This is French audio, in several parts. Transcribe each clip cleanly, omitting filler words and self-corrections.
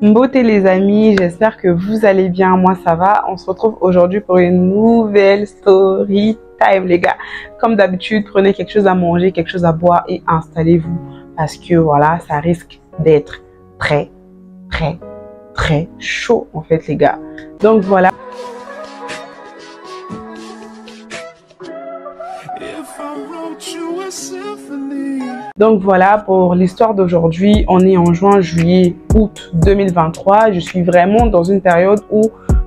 Beauté les amis, j'espère que vous allez bien, moi ça va. On se retrouve aujourd'hui pour une nouvelle story time les gars. Comme d'habitude, prenez quelque chose à manger, quelque chose à boire et installez-vous parce que voilà, ça risque d'être très chaud en fait les gars. Donc voilà. Donc voilà pour l'histoire d'aujourd'hui. On est en juin, juillet, août 2023. Je suis vraiment dans une période où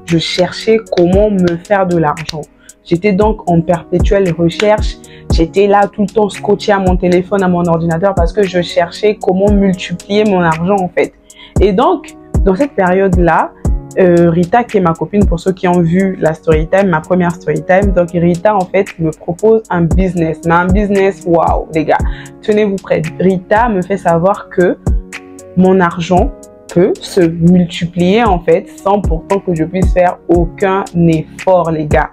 je cherchais comment me faire de l'argent. J'étais donc en perpétuelle recherche. J'étais là tout le temps scotché à mon téléphone, à mon ordinateur parce que je cherchais comment multiplier mon argent en fait. Et donc, dans cette période-là, Rita, qui est ma copine, pour ceux qui ont vu la story time, ma première story time, donc Rita en fait me propose un business, mais un business, waouh les gars, tenez-vous prêts. Rita me fait savoir que mon argent peut se multiplier en fait sans pourtant que je puisse faire aucun effort les gars,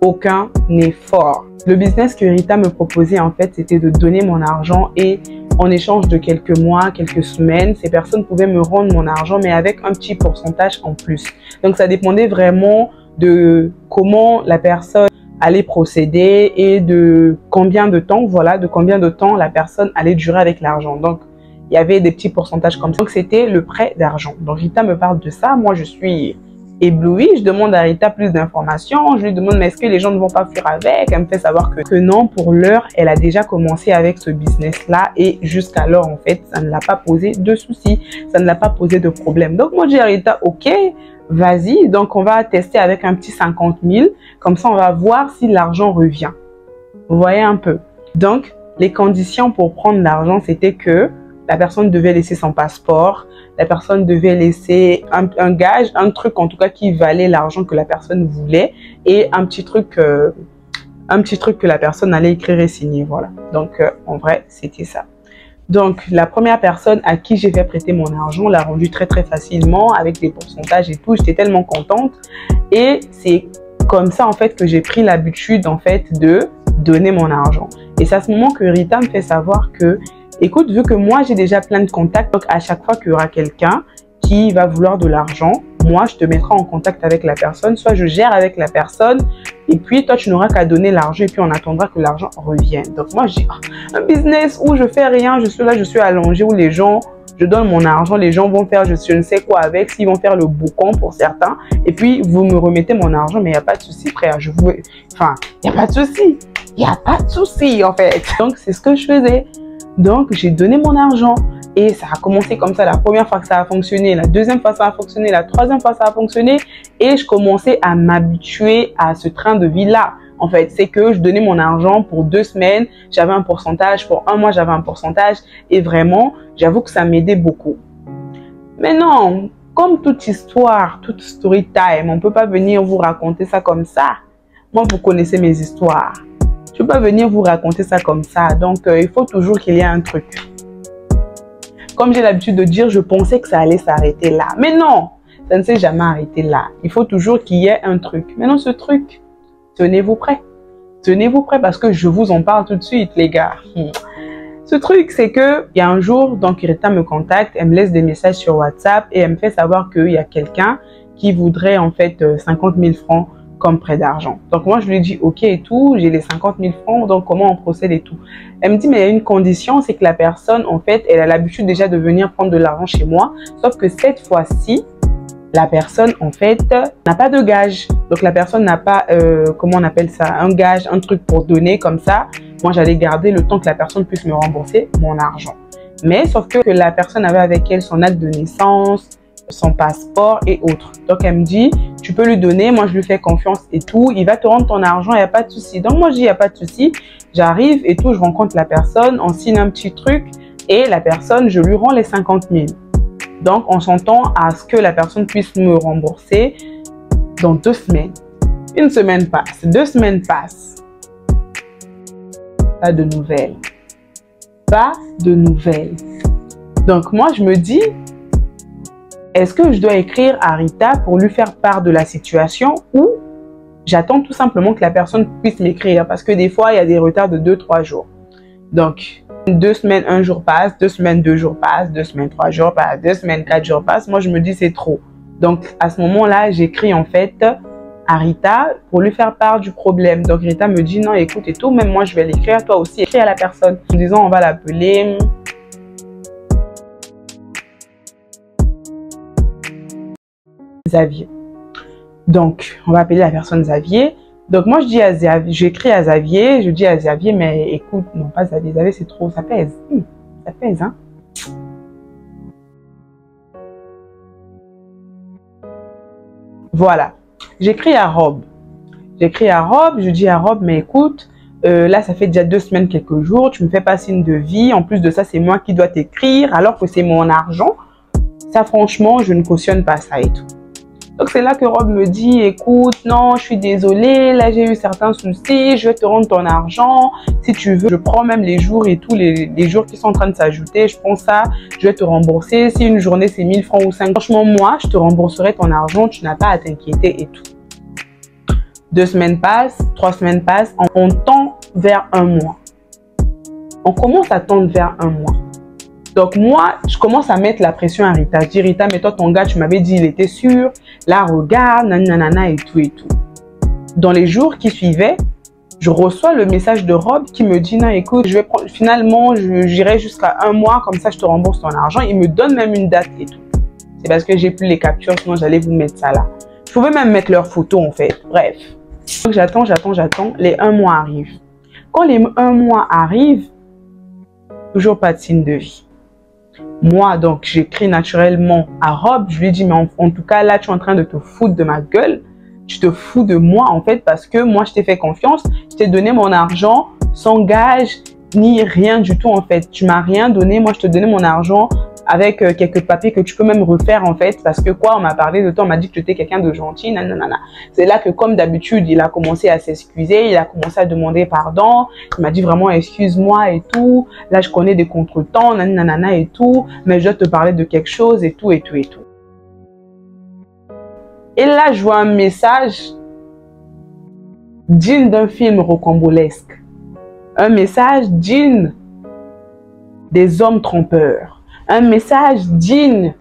aucun effort. Le business que Rita me proposait en fait, c'était de donner mon argent et en échange de quelques mois, quelques semaines, ces personnes pouvaient me rendre mon argent, mais avec un petit pourcentage en plus. Donc, ça dépendait vraiment de comment la personne allait procéder et de combien de temps, voilà, de combien de temps la personne allait durer avec l'argent. Donc, il y avait des petits pourcentages comme ça. Donc, c'était le prêt d'argent. Donc, Rita me parle de ça. Moi, je suis éblouie. Je demande à Rita plus d'informations. Je lui demande, mais est-ce que les gens ne vont pas fuir avec? Elle me fait savoir que non, pour l'heure, elle a déjà commencé avec ce business-là et jusqu'alors, en fait, ça ne l'a pas posé de soucis. Ça ne l'a pas posé de problème. Donc, moi, je dis à Rita, ok, vas-y. Donc, on va tester avec un petit 50 000. Comme ça, on va voir si l'argent revient. Vous voyez un peu. Donc, les conditions pour prendre l'argent, c'était que la personne devait laisser son passeport, la personne devait laisser un gage, un truc en tout cas qui valait l'argent que la personne voulait et un petit truc que la personne allait écrire et signer, voilà. Donc en vrai, c'était ça. Donc la première personne à qui j'ai fait prêter mon argent l'a rendu très facilement avec des pourcentages et tout. J'étais tellement contente et c'est comme ça en fait que j'ai pris l'habitude en fait de donner mon argent. Et c'est à ce moment que Rita me fait savoir que écoute, vu que moi, j'ai déjà plein de contacts, donc à chaque fois qu'il y aura quelqu'un qui va vouloir de l'argent, moi, je te mettrai en contact avec la personne, soit je gère avec la personne, et puis toi, tu n'auras qu'à donner l'argent, et puis on attendra que l'argent revienne. Donc moi, je dis, un business où je fais rien, je suis là, je suis allongée, où les gens, je donne mon argent, les gens vont faire je ne sais quoi avec, s'ils vont faire le boucan pour certains, et puis vous me remettez mon argent, mais il n'y a pas de souci, frère, enfin, il n'y a pas de souci, il n'y a pas de souci, en fait. Donc, c'est ce que je faisais. Donc, j'ai donné mon argent et ça a commencé comme ça. La première fois que ça a fonctionné, la deuxième fois ça a fonctionné, la troisième fois ça a fonctionné et je commençais à m'habituer à ce train de vie-là. En fait, c'est que je donnais mon argent pour 2 semaines, j'avais un pourcentage, pour 1 mois j'avais un pourcentage et vraiment, j'avoue que ça m'aidait beaucoup. Mais non, comme toute histoire, toute story time, on ne peut pas venir vous raconter ça comme ça. Moi, vous connaissez mes histoires. Je ne peux pas venir vous raconter ça comme ça. Donc, il faut toujours qu'il y ait un truc. Comme j'ai l'habitude de dire, je pensais que ça allait s'arrêter là. Mais non, ça ne s'est jamais arrêté là. Il faut toujours qu'il y ait un truc. Maintenant, ce truc, tenez-vous prêts. Tenez-vous prêts parce que je vous en parle tout de suite, les gars. Ce truc, c'est que il y a un jour, donc Rita me contacte, elle me laisse des messages sur WhatsApp et elle me fait savoir qu'il y a quelqu'un qui voudrait en fait 50 000 francs comme prêt d'argent. Donc moi je lui dis ok et tout, j'ai les 50 000 francs, donc comment on procède et tout. Elle me dit mais il y a une condition, c'est que la personne en fait elle a l'habitude déjà de venir prendre de l'argent chez moi, sauf que cette fois-ci la personne en fait n'a pas de gage. Donc la personne n'a pas comment on appelle ça, un gage, un truc pour donner comme ça. Moi j'allais garder le temps que la personne puisse me rembourser mon argent. Mais sauf que la personne avait avec elle son acte de naissance, son passeport et autres. Donc elle me dit tu peux lui donner, moi je lui fais confiance et tout, il va te rendre ton argent, il n'y a pas de souci. Donc moi je dis il n'y a pas de souci, j'arrive et tout, je rencontre la personne, on signe un petit truc et la personne je lui rends les 50 000. Donc on s'entend à ce que la personne puisse me rembourser dans 2 semaines. Une semaine passe, 2 semaines passent, pas de nouvelles, pas de nouvelles. Donc moi je me dis est-ce que je dois écrire à Rita pour lui faire part de la situation ou j'attends tout simplement que la personne puisse m'écrire parce que des fois, il y a des retards de 2-3 jours. Donc, 2 semaines, 1 jour passe, 2 semaines, 2 jours passent, 2 semaines, 3 jours passent, 2 semaines, 4 jours passent. Moi, je me dis c'est trop. Donc, à ce moment-là, j'écris en fait à Rita pour lui faire part du problème. Donc, Rita me dit non, écoute et tout, même moi, je vais l'écrire. Toi aussi, écris à la personne en disant on va l'appeler Xavier. Donc, on va appeler la personne Xavier. Donc, moi, je dis à Xavier, j'écris à Xavier, je dis à Xavier, mais écoute, non, pas Xavier, Xavier, c'est trop, ça pèse. Ça pèse, hein. Voilà. J'écris à Rob. J'écris à Rob, je dis à Rob, mais écoute, là, ça fait déjà 2 semaines, quelques jours, tu me fais pas signe de vie. En plus de ça, c'est moi qui dois t'écrire, alors que c'est mon argent. Ça, franchement, je ne cautionne pas ça et tout. Donc, c'est là que Rob me dit, écoute, non, je suis désolée, là, j'ai eu certains soucis, je vais te rendre ton argent. Si tu veux, je prends même les jours et tout, les jours qui sont en train de s'ajouter, je prends ça, je vais te rembourser. Si une journée, c'est 1000 francs ou 5, franchement, moi, je te rembourserai ton argent, tu n'as pas à t'inquiéter et tout. 2 semaines passent, 3 semaines passent, on tend vers 1 mois. On commence à tendre vers 1 mois. Donc moi, je commence à mettre la pression à Rita. Je dis, Rita, mais toi, ton gars, tu m'avais dit, il était sûr. Là, regarde, nanana et tout et tout. Dans les jours qui suivaient, je reçois le message de Rob qui me dit, non, écoute, je vais prendre, finalement, j'irai jusqu'à 1 mois, comme ça, je te rembourse ton argent. Il me donne même une date et tout. C'est parce que j'ai plus les captures, sinon j'allais vous mettre ça là. Je pouvais même mettre leurs photos, en fait. Bref. Donc, j'attends. Les 1 mois arrivent. Quand les 1 mois arrivent, toujours pas de signe de vie. Moi, donc, j'écris naturellement à Rob. Je lui dis, mais en tout cas, là, tu es en train de te foutre de ma gueule. Tu te fous de moi, en fait, parce que moi, je t'ai fait confiance. Je t'ai donné mon argent sans gage, ni rien du tout, en fait. Tu m'as rien donné. Moi, je te donnais mon argent avec quelques papiers que tu peux même refaire, en fait. Parce que quoi, on m'a parlé de toi, on m'a dit que tu étais quelqu'un de gentil, nanana. C'est là que, comme d'habitude, il a commencé à s'excuser. Il a commencé à demander pardon. Il m'a dit vraiment, excuse-moi et tout. Là, je connais des contretemps, nanana et tout. Mais je dois te parler de quelque chose et tout, et tout, et tout. Et là, je vois un message digne d'un film rocambolesque. Un message digne des hommes trompeurs. Un message digne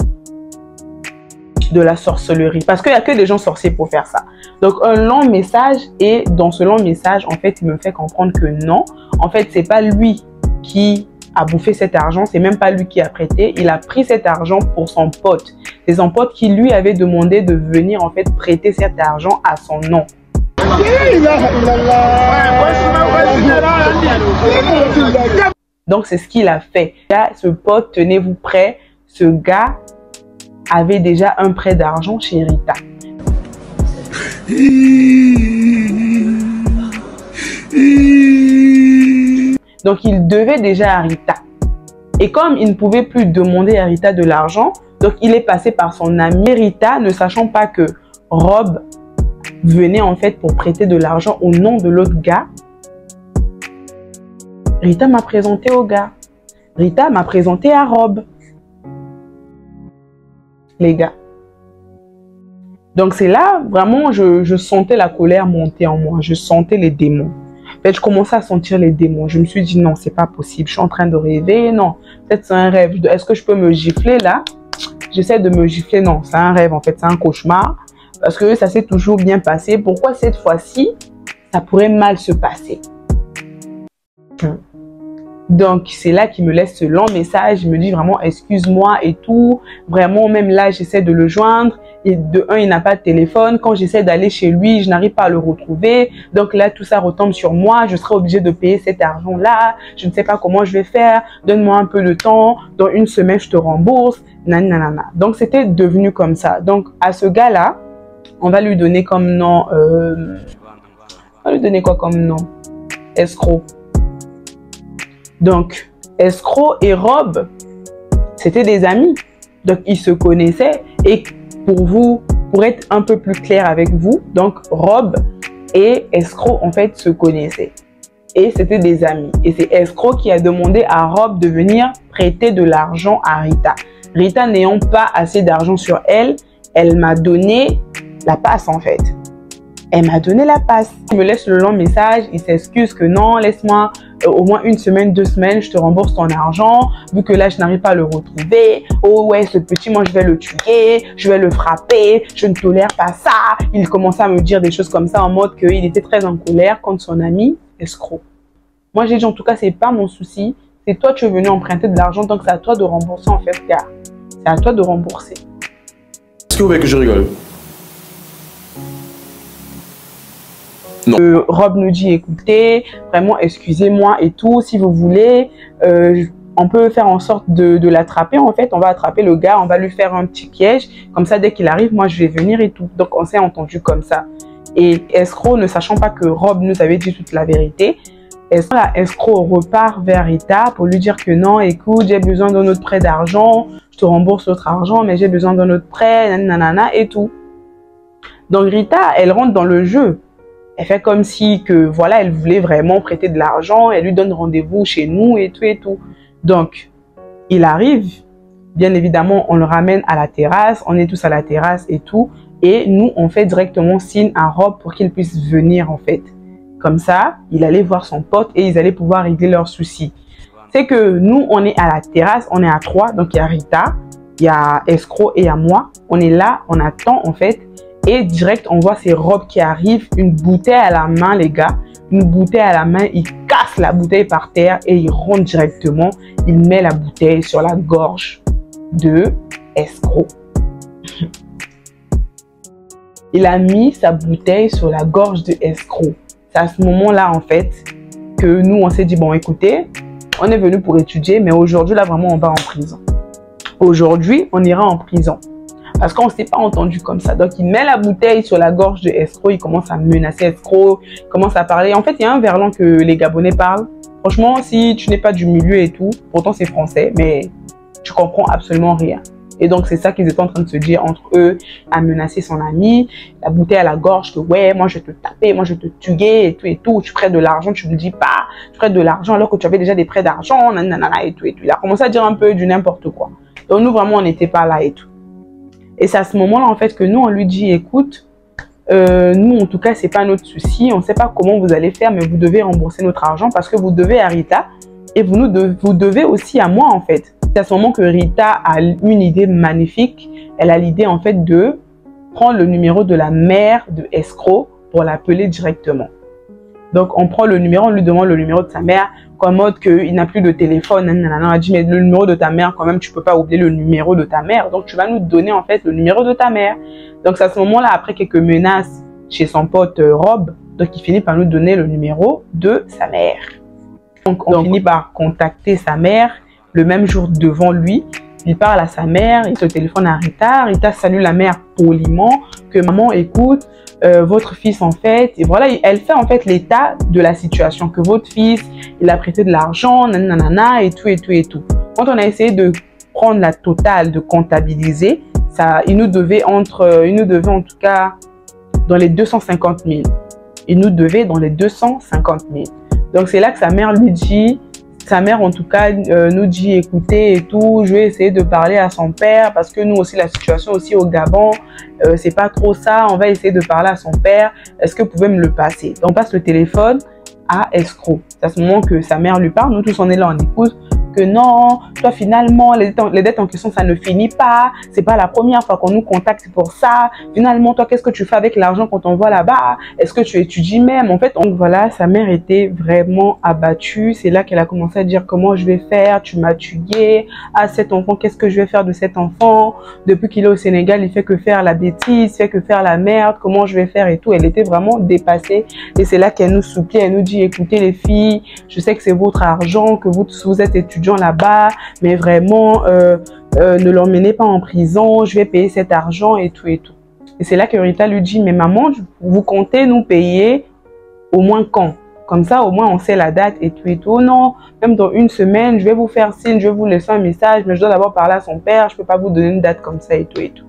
de la sorcellerie. Parce qu'il n'y a que des gens sorciers pour faire ça. Donc, un long message. Et dans ce long message, en fait, il me fait comprendre que non. En fait, c'est pas lui qui a bouffé cet argent. C'est même pas lui qui a prêté. Il a pris cet argent pour son pote. C'est son pote qui lui avait demandé de venir, en fait, prêter cet argent à son nom. Donc, c'est ce qu'il a fait. Là, ce pote, tenez-vous prêt, ce gars avait déjà un prêt d'argent chez Rita. Donc, il devait déjà à Rita. Et comme il ne pouvait plus demander à Rita de l'argent, donc il est passé par son ami Rita, ne sachant pas que Rob venait en fait pour prêter de l'argent au nom de l'autre gars. Rita m'a présenté au gars. Rita m'a présenté à Rob. Les gars. Donc c'est là, vraiment, je sentais la colère monter en moi. Je sentais les démons. En fait, je commençais à sentir les démons. Je me suis dit, non, c'est pas possible. Je suis en train de rêver. Non, peut-être c'est un rêve. Est-ce que je peux me gifler là? J'essaie de me gifler. Non, c'est un rêve en fait. C'est un cauchemar. Parce que ça s'est toujours bien passé. Pourquoi cette fois-ci, ça pourrait mal se passer? Donc, c'est là qu'il me laisse ce long message. Il me dit vraiment, excuse-moi et tout. Vraiment, même là, j'essaie de le joindre. Et de un, il n'a pas de téléphone. Quand j'essaie d'aller chez lui, je n'arrive pas à le retrouver. Donc là, tout ça retombe sur moi. Je serai obligée de payer cet argent-là. Je ne sais pas comment je vais faire. Donne-moi un peu de temps. Dans 1 semaine, je te rembourse. Nanana. Donc, c'était devenu comme ça. Donc, à ce gars-là, on va lui donner comme nom... on va lui donner quoi comme nom? Escroc. Donc, Escroc et Rob, c'était des amis. Donc, ils se connaissaient. Et pour être un peu plus clair avec vous, donc Rob et Escroc, en fait, se connaissaient. Et c'était des amis. Et c'est Escroc qui a demandé à Rob de venir prêter de l'argent à Rita. Rita n'ayant pas assez d'argent sur elle, elle m'a donné la passe, en fait. Elle m'a donné la passe. Il me laisse le long message, il s'excuse que non, laisse-moi au moins 1 semaine, 2 semaines, je te rembourse ton argent, vu que là, je n'arrive pas à le retrouver. Oh ouais, ce petit, moi, je vais le tuer, je vais le frapper, je ne tolère pas ça. Il commençait à me dire des choses comme ça en mode qu'il était très en colère contre son ami escroc. Moi, j'ai dit, en tout cas, c'est pas mon souci. C'est toi, tu es venu emprunter de l'argent, donc c'est à toi de rembourser, en fait, car c'est à toi de rembourser. Est-ce que vous voulez que je rigole? Non. Rob nous dit, écoutez, vraiment, excusez-moi et tout, si vous voulez, on peut faire en sorte de l'attraper, en fait, on va attraper le gars, on va lui faire un petit piège, comme ça, dès qu'il arrive, moi, je vais venir et tout. Donc, on s'est entendu comme ça. Et escroc, ne sachant pas que Rob nous avait dit toute la vérité, escroc repart vers Rita pour lui dire que non, écoute, j'ai besoin d'un autre prêt d'argent, je te rembourse l'autre argent, mais j'ai besoin d'un autre prêt, nanana, et tout. Donc, Rita, elle rentre dans le jeu. Elle fait comme si que voilà, elle voulait vraiment prêter de l'argent, elle lui donne rendez-vous chez nous et tout et tout. Donc, il arrive, bien évidemment, on le ramène à la terrasse, on est tous à la terrasse et tout. Et nous, on fait directement signe à Rob pour qu'il puisse venir en fait. Comme ça, il allait voir son pote et ils allaient pouvoir régler leurs soucis. C'est que nous, on est à la terrasse, on est à 3. Donc, il y a Rita, il y a escroc et il y a moi. On est là, on attend en fait. Et direct, on voit c'est Rob qui arrive, une bouteille à la main, les gars. Une bouteille à la main, il casse la bouteille par terre et il rentre directement. Il met la bouteille sur la gorge de escroc. Il a mis sa bouteille sur la gorge de escroc. C'est à ce moment-là, en fait, que nous, on s'est dit, bon, écoutez, on est venu pour étudier, mais aujourd'hui, là, vraiment, on va en prison. Aujourd'hui, on ira en prison. Parce qu'on ne s'est pas entendu comme ça. Donc, il met la bouteille sur la gorge de escroc. Il commence à menacer escroc. Il commence à parler. En fait, il y a un verlan que les Gabonais parlent. Franchement, si tu n'es pas du milieu et tout, pourtant c'est français, mais tu comprends absolument rien. Et donc, c'est ça qu'ils étaient en train de se dire entre eux, à menacer son ami, la bouteille à la gorge, que ouais, moi je vais te taper, moi je vais te tuer et tout et tout. Tu prêtes de l'argent, tu ne me dis pas, tu prêtes de l'argent alors que tu avais déjà des prêts d'argent, nanana et tout et tout. Il a commencé à dire un peu du n'importe quoi. Donc, nous, vraiment, on n'était pas là et tout. Et c'est à ce moment-là, en fait, que nous, on lui dit, écoute, nous, en tout cas, c'est pas notre souci. On ne sait pas comment vous allez faire, mais vous devez rembourser notre argent parce que vous devez à Rita et vous devez aussi à moi, en fait. C'est à ce moment que Rita a une idée magnifique. Elle a l'idée, en fait, de prendre le numéro de la mère de escroc pour l'appeler directement. Donc, on prend le numéro, on lui demande le numéro de sa mère, comme mode qu'il n'a plus de téléphone. On a dit, mais le numéro de ta mère, quand même, tu peux pas oublier le numéro de ta mère. Donc, tu vas nous donner, en fait, le numéro de ta mère. Donc, c'est à ce moment-là, après quelques menaces chez son pote Rob, donc il finit par nous donner le numéro de sa mère. Donc, on finit par contacter sa mère le même jour devant lui. Il parle à sa mère, il se téléphone à Rita. Rita salue la mère poliment, que maman écoute, votre fils en fait, et voilà, elle fait en fait l'état de la situation, que votre fils, il a prêté de l'argent, nanana, et tout, et tout, et tout. Quand on a essayé de prendre la totale, de comptabiliser, ça, il nous devait en tout cas dans les 250 000. Il nous devait dans les 250 000. Donc c'est là que sa mère lui dit, sa mère en tout cas nous dit écoutez et tout, je vais essayer de parler à son père parce que nous aussi la situation aussi au Gabon c'est pas trop ça, on va essayer de parler à son père, est-ce que vous pouvez me le passer? Donc on passe le téléphone à escroc. C'est à ce moment que sa mère lui parle, nous tous on est là, on écoute que non, toi finalement les dettes en question ça ne finit pas, c'est pas la première fois qu'on nous contacte pour ça, finalement toi qu'est-ce que tu fais avec l'argent qu'on t'envoie là-bas, est-ce que tu étudies même? En fait, donc voilà, sa mère était vraiment abattue. C'est là qu'elle a commencé à dire comment je vais faire, tu m'as tué, ah cet enfant, qu'est-ce que je vais faire de cet enfant, depuis qu'il est au Sénégal il fait que faire la bêtise, fait que faire la merde, comment je vais faire et tout. Elle était vraiment dépassée et c'est là qu'elle nous supplie, elle nous dit écoutez les filles, je sais que c'est votre argent, que vous êtes étudiants là-bas, mais vraiment ne l'emmenez pas en prison, je vais payer cet argent et tout et tout. Et c'est là que Rita lui dit mais maman, vous comptez nous payer au moins quand? Comme ça au moins on sait la date et tout et tout. Oh non, même dans 1 semaine je vais vous faire signe, je vais vous laisser un message, mais je dois d'abord parler à son père, je peux pas vous donner une date comme ça et tout et tout.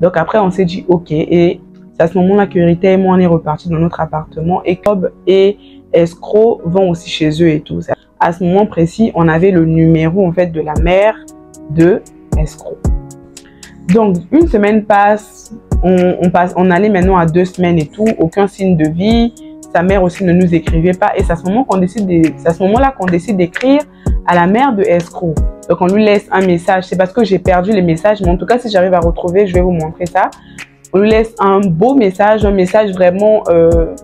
Donc après on s'est dit ok, et c'est à ce moment-là que Rita et moi on est repartis dans notre appartement et Cobb et escroc vont aussi chez eux et tout. À ce moment précis, on avait le numéro en fait de la mère de escroc. Donc, 1 semaine passe, On allait maintenant à 2 semaines et tout, aucun signe de vie. Sa mère aussi ne nous écrivait pas. Et c'est à ce moment qu'on décide d'écrire à la mère de escroc. Donc on lui laisse un message. C'est parce que j'ai perdu les messages, mais en tout cas si j'arrive à retrouver, je vais vous montrer ça. On lui laisse un beau message, un message vraiment,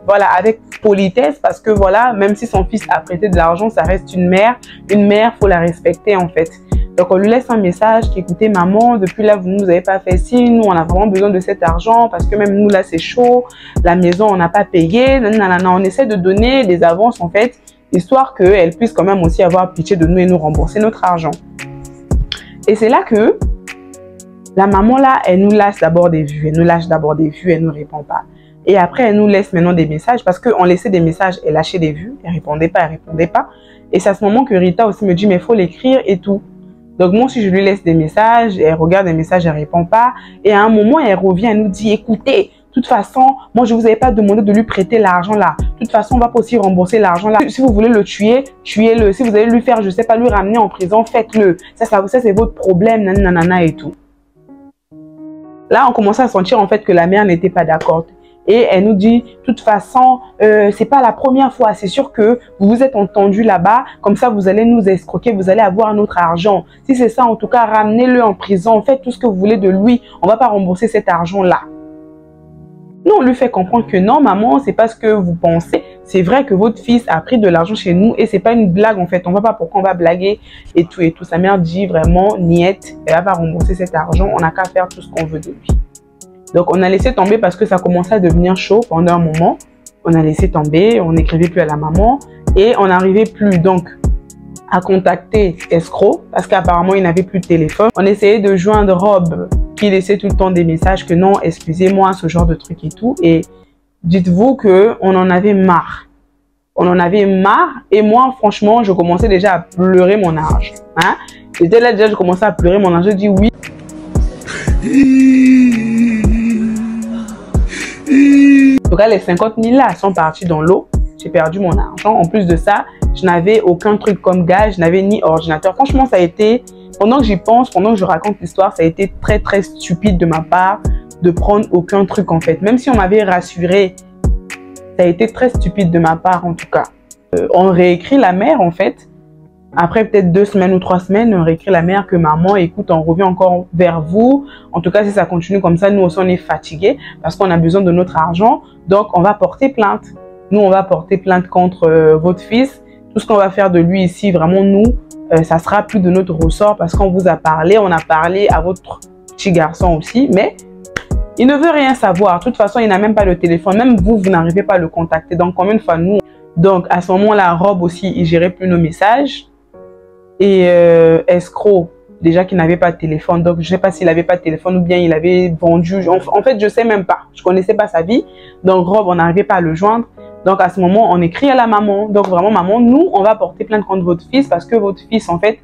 voilà, avec politesse, parce que voilà, même si son fils a prêté de l'argent, ça reste une mère. Une mère, faut la respecter en fait. Donc on lui laisse un message qui, écoutez maman, depuis là vous ne nous avez pas fait signe, nous on a vraiment besoin de cet argent parce que même nous là c'est chaud, la maison on n'a pas payé, nanana. On essaie de donner des avances en fait, histoire qu'elle puisse quand même aussi avoir pitié de nous et nous rembourser notre argent. Et c'est là que la maman là, elle nous lâche d'abord des vues, elle ne nous répond pas. Et après elle nous laisse maintenant des messages parce qu'on laissait des messages, elle lâchait des vues, elle répondait pas. Et c'est à ce moment que Rita aussi me dit mais il faut l'écrire et tout. Donc moi si je lui laisse des messages, elle regarde les messages, elle répond pas. Et à un moment elle revient, elle nous dit écoutez, de toute façon, moi je vous avais pas demandé de lui prêter l'argent là. De toute façon, on va pas aussi rembourser l'argent là. Si vous voulez le tuer, tuez-le. Si vous allez lui faire, je sais pas, lui ramener en prison, faites-le. Ça c'est votre problème, nanana et tout. Là, on commençait à sentir en fait que la mère n'était pas d'accord. Et elle nous dit, de toute façon, c'est pas la première fois. C'est sûr que vous vous êtes entendus là-bas. Comme ça, vous allez nous escroquer. Vous allez avoir notre argent. Si c'est ça, en tout cas, ramenez-le en prison. Faites tout ce que vous voulez de lui. On va pas rembourser cet argent-là. Nous, on lui fait comprendre que non, maman, c'est pas ce que vous pensez. C'est vrai que votre fils a pris de l'argent chez nous et c'est pas une blague en fait. On va pas pourquoi on va blaguer et tout et tout. Sa mère dit vraiment, niette, elle va pas rembourser cet argent. On n'a qu'à faire tout ce qu'on veut de lui. Donc, on a laissé tomber parce que ça commençait à devenir chaud pendant un moment. On a laissé tomber, on n'écrivait plus à la maman et on n'arrivait plus donc à contacter escroc parce qu'apparemment, il n'avait plus de téléphone. On essayait de joindre Rob qui laissait tout le temps des messages que non, excusez-moi, ce genre de truc et tout. Et dites-vous qu'on en avait marre. On en avait marre et moi, franchement, je commençais déjà à pleurer mon argent. Hein? J'étais là déjà, je commençais à pleurer mon argent. Je dis oui. En tout cas, les 50 000 là sont partis dans l'eau. J'ai perdu mon argent. En plus de ça, je n'avais aucun truc comme gage. Je n'avais ni ordinateur. Franchement, ça a été, pendant que j'y pense, pendant que je raconte l'histoire, ça a été très, très stupide de ma part de prendre aucun truc en fait. Même si on m'avait rassuré, ça a été très stupide de ma part en tout cas. On réécrit la mère en fait. Après peut-être 2 semaines ou 3 semaines, on réécrit la mère que maman, écoute, on revient encore vers vous. En tout cas, si ça continue comme ça, nous aussi on est fatigués parce qu'on a besoin de notre argent. Donc, on va porter plainte. Nous, on va porter plainte contre votre fils. Tout ce qu'on va faire de lui ici, vraiment nous, ça sera plus de notre ressort parce qu'on vous a parlé. On a parlé à votre petit garçon aussi, mais il ne veut rien savoir. De toute façon, il n'a même pas le téléphone. Même vous, vous n'arrivez pas à le contacter. Donc, combien de fois nous? Donc, à ce moment-là, Rob aussi, il gérait plus nos messages. Et escroc, déjà qu'il n'avait pas de téléphone. Donc, je ne sais pas s'il n'avait pas de téléphone ou bien il avait vendu. En fait, je ne sais même pas. Je ne connaissais pas sa vie. Donc, Rob, on n'arrivait pas à le joindre. Donc, à ce moment, on écrit à la maman. Donc, vraiment, maman, nous, on va porter plainte contre votre fils parce que votre fils, en fait,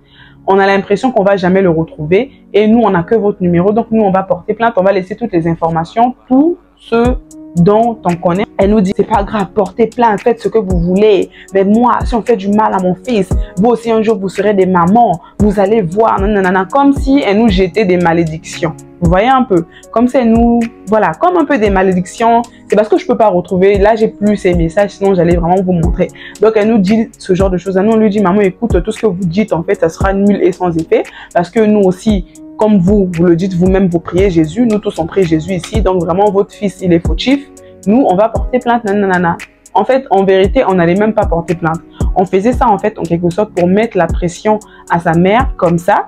on a l'impression qu'on ne va jamais le retrouver. Et nous, on n'a que votre numéro. Donc, nous, on va porter plainte. On va laisser toutes les informations, tout ce dont on connaît. Elle nous dit, c'est pas grave, portez plainte, faites ce que vous voulez. Mais moi, si on fait du mal à mon fils, vous aussi un jour, vous serez des mamans. Vous allez voir, nanana, comme si elle nous jetait des malédictions. Vous voyez un peu? Comme si elle nous, voilà, comme un peu des malédictions. C'est parce que je peux pas retrouver. Là, j'ai plus ces messages, sinon j'allais vraiment vous montrer. Donc, elle nous dit ce genre de choses. Nous, on lui dit, maman, écoute, tout ce que vous dites, en fait, ça sera nul et sans effet. Parce que nous aussi, comme vous le dites vous-même, vous priez Jésus. Nous tous, on prie Jésus ici. Donc, vraiment, votre fils, il est fautif. Nous, on va porter plainte, nanana. En fait, en vérité, on n'allait même pas porter plainte. On faisait ça, en fait, en quelque sorte, pour mettre la pression à sa mère. Comme ça,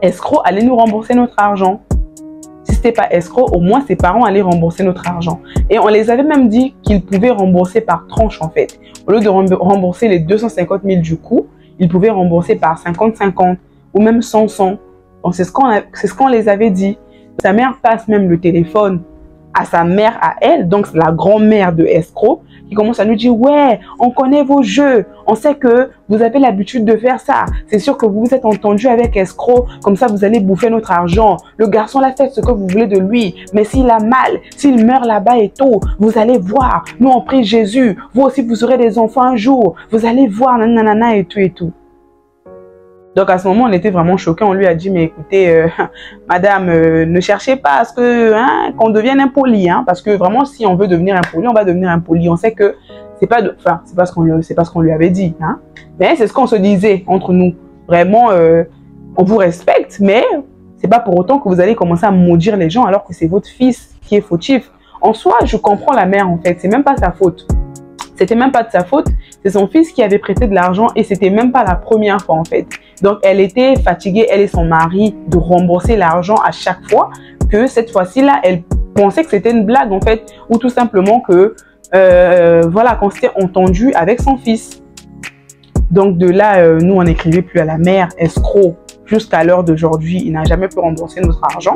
escroc allait nous rembourser notre argent. Si ce n'était pas escroc, au moins, ses parents allaient rembourser notre argent. Et on les avait même dit qu'ils pouvaient rembourser par tranche, en fait. Au lieu de rembourser les 250 000 du coup, ils pouvaient rembourser par 50-50 ou même 100-100. Donc, c'est ce qu'on les avait dit. Sa mère passe même le téléphone à sa mère, à elle, donc la grand-mère de escroc, qui commence à nous dire, ouais, on connaît vos jeux, on sait que vous avez l'habitude de faire ça, c'est sûr que vous vous êtes entendu avec escroc, comme ça vous allez bouffer notre argent, le garçon l'a fait ce que vous voulez de lui, mais s'il a mal, s'il meurt là-bas et tout, vous allez voir, nous on prie Jésus, vous aussi vous aurez des enfants un jour, vous allez voir, nanana et tout et tout. Donc à ce moment, on était vraiment choqués. On lui a dit, mais écoutez, madame, ne cherchez pas à ce que qu'on devienne impoli, hein, parce que vraiment, si on veut devenir impoli, on va devenir impoli. On sait que c'est pas ce qu'on lui avait dit, hein, mais c'est ce qu'on se disait entre nous. Vraiment, on vous respecte, mais c'est pas pour autant que vous allez commencer à maudire les gens alors que c'est votre fils qui est fautif. En soi, je comprends la mère en fait. C'est même pas sa faute. C'était même pas de sa faute. C'est son fils qui avait prêté de l'argent et c'était même pas la première fois en fait. Donc, elle était fatiguée, elle et son mari, de rembourser l'argent à chaque fois que cette fois-ci là, elle pensait que c'était une blague en fait, ou tout simplement que voilà, qu'on s'était entendu avec son fils. Donc de là, nous on n'écrivait plus à la mère, escroc. Jusqu'à l'heure d'aujourd'hui, il n'a jamais pu rembourser notre argent.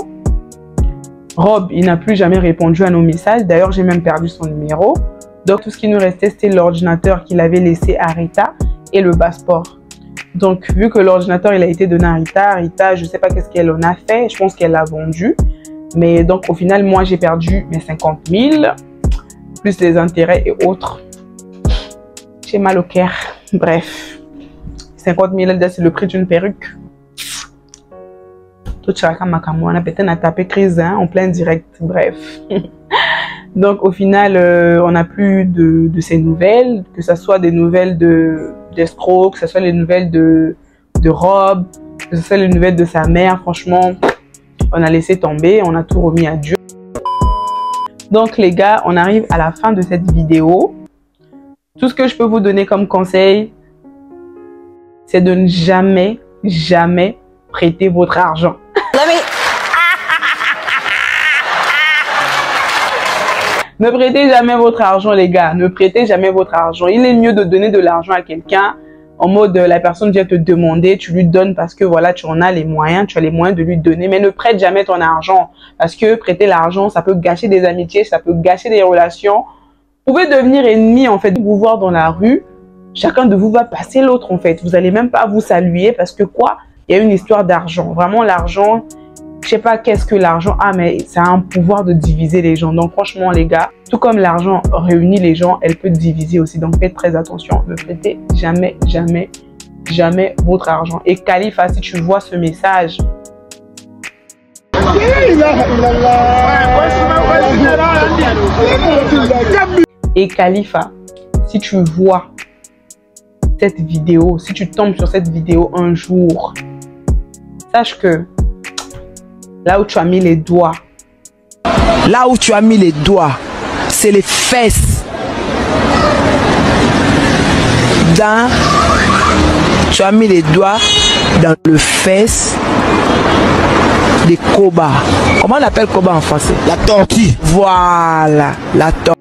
Rob, il n'a plus jamais répondu à nos messages. D'ailleurs, j'ai même perdu son numéro. Donc tout ce qui nous restait, c'était l'ordinateur qu'il avait laissé à Rita et le passeport. Donc vu que l'ordinateur il a été donné à Rita, Rita, je ne sais pas qu'est-ce qu'elle en a fait. Je pense qu'elle l'a vendu. Mais donc au final, moi j'ai perdu mes 50 000, plus les intérêts et autres. J'ai mal au cœur. Bref, 50 000, c'est le prix d'une perruque. Tout on a peut-être tapé crise en plein direct. Bref. Donc au final, on n'a plus de ces nouvelles, que ce soit des nouvelles d'escrocs, que ce soit les nouvelles de Rob, que ce soit les nouvelles de sa mère. Franchement, on a laissé tomber, on a tout remis à Dieu. Donc les gars, on arrive à la fin de cette vidéo. Tout ce que je peux vous donner comme conseil, c'est de ne jamais, jamais prêter votre argent. Ne prêtez jamais votre argent, les gars. Ne prêtez jamais votre argent. Il est mieux de donner de l'argent à quelqu'un en mode la personne vient te demander, tu lui donnes parce que voilà, tu en as les moyens, tu as les moyens de lui donner. Mais ne prête jamais ton argent parce que prêter l'argent, ça peut gâcher des amitiés, ça peut gâcher des relations. Vous pouvez devenir ennemi en fait. Vous voir dans la rue, chacun de vous va passer l'autre en fait. Vous n'allez même pas vous saluer parce que quoi? Il y a une histoire d'argent. Vraiment l'argent, je sais pas qu'est-ce que l'argent a, mais ça a un pouvoir de diviser les gens. Donc franchement les gars, tout comme l'argent réunit les gens, elle peut diviser aussi. Donc faites très attention. Ne prêtez jamais, jamais, jamais votre argent. Et Khalifa, si tu vois ce message, et Khalifa, si tu vois cette vidéo, si tu tombes sur cette vidéo un jour, sache que là où tu as mis les doigts, c'est les fesses. Tu as mis les doigts dans le fesse des Koba. Comment on appelle Koba en français? La tortue. Voilà, la tortue.